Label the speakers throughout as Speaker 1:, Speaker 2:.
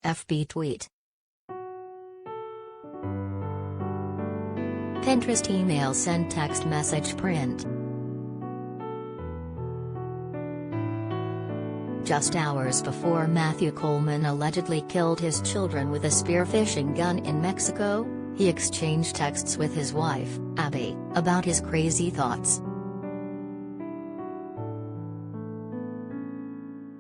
Speaker 1: FB tweet. Pinterest email sent text message print. Just hours before Matthew Coleman allegedly killed his children with a spearfishing gun in Mexico, he exchanged texts with his wife, Abby, about his crazy thoughts.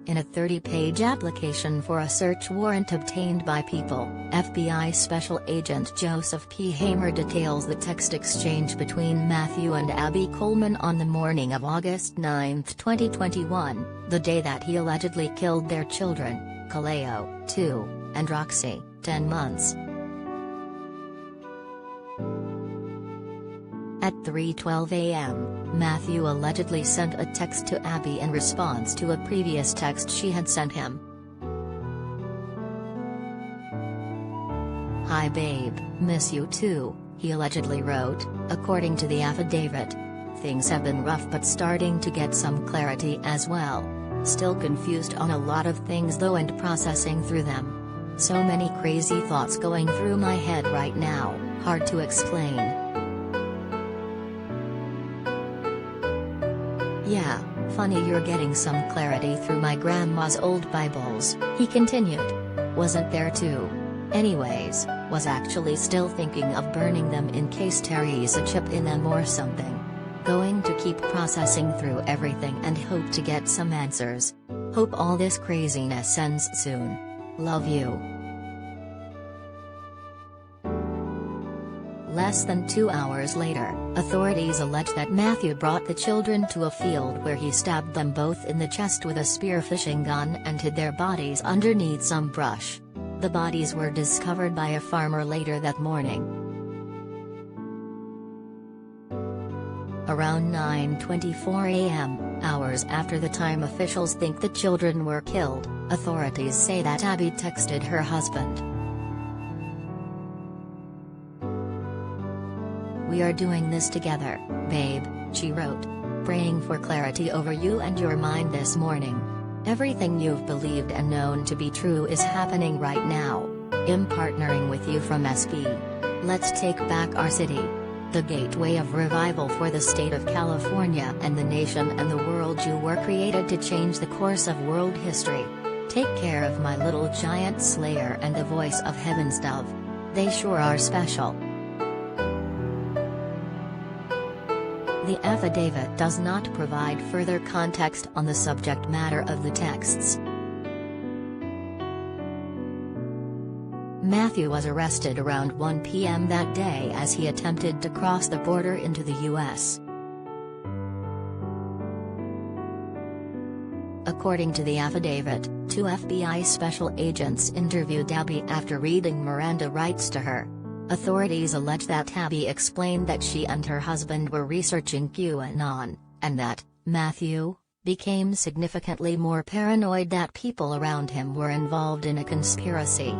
Speaker 1: In a 30-page application for a search warrant obtained by People, FBI Special Agent Joseph P. Hamer details the text exchange between Matthew and Abby Coleman on the morning of August 9, 2021, the day that he allegedly killed their children, Kaleo, 2, and Roxy, 10 months. At 3:12 a.m., Matthew allegedly sent a text to Abby in response to a previous text she had sent him. "Hi babe, miss you too," he allegedly wrote, according to the affidavit. "Things have been rough but starting to get some clarity as well. Still confused on a lot of things though and processing through them. So many crazy thoughts going through my head right now, hard to explain. Yeah, funny you're getting some clarity through my grandma's old Bibles," he continued. "Wasn't there too. Anyways, was actually still thinking of burning them in case Terry's a chip in them or something. Going to keep processing through everything and hope to get some answers. Hope all this craziness ends soon. Love you." Less than 2 hours later, authorities allege that Matthew brought the children to a field where he stabbed them both in the chest with a spearfishing gun and hid their bodies underneath some brush. The bodies were discovered by a farmer later that morning. Around 9:24 a.m., hours after the time officials think the children were killed, authorities say that Abby texted her husband. "We are doing this together, babe," she wrote. "Praying for clarity over you and your mind this morning. Everything you've believed and known to be true is happening right now. I'm partnering with you from SB. Let's take back our city. The gateway of revival for the state of California and the nation and the world. You were created to change the course of world history. Take care of my little giant slayer and the voice of heaven's dove. They sure are special." The affidavit does not provide further context on the subject matter of the texts. Matthew was arrested around 1 p.m. that day as he attempted to cross the border into the U.S. According to the affidavit, 2 FBI special agents interviewed Abby after reading Miranda rights to her. Authorities allege that Abby explained that she and her husband were researching QAnon, and that Matthew became significantly more paranoid that people around him were involved in a conspiracy.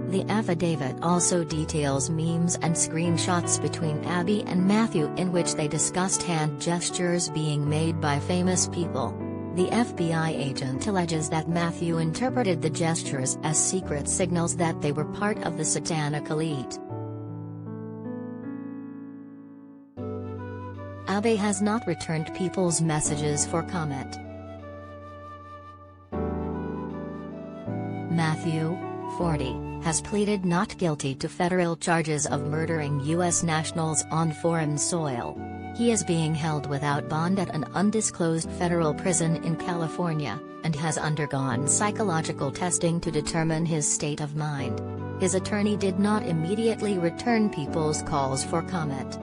Speaker 1: The affidavit also details memes and screenshots between Abby and Matthew in which they discussed hand gestures being made by famous people. The FBI agent alleges that Matthew interpreted the gestures as secret signals that they were part of the satanic elite. Abby has not returned people's messages for comment. Matthew, 40, has pleaded not guilty to federal charges of murdering U.S. nationals on foreign soil. He is being held without bond at an undisclosed federal prison in California, and has undergone psychological testing to determine his state of mind. His attorney did not immediately return people's calls for comment.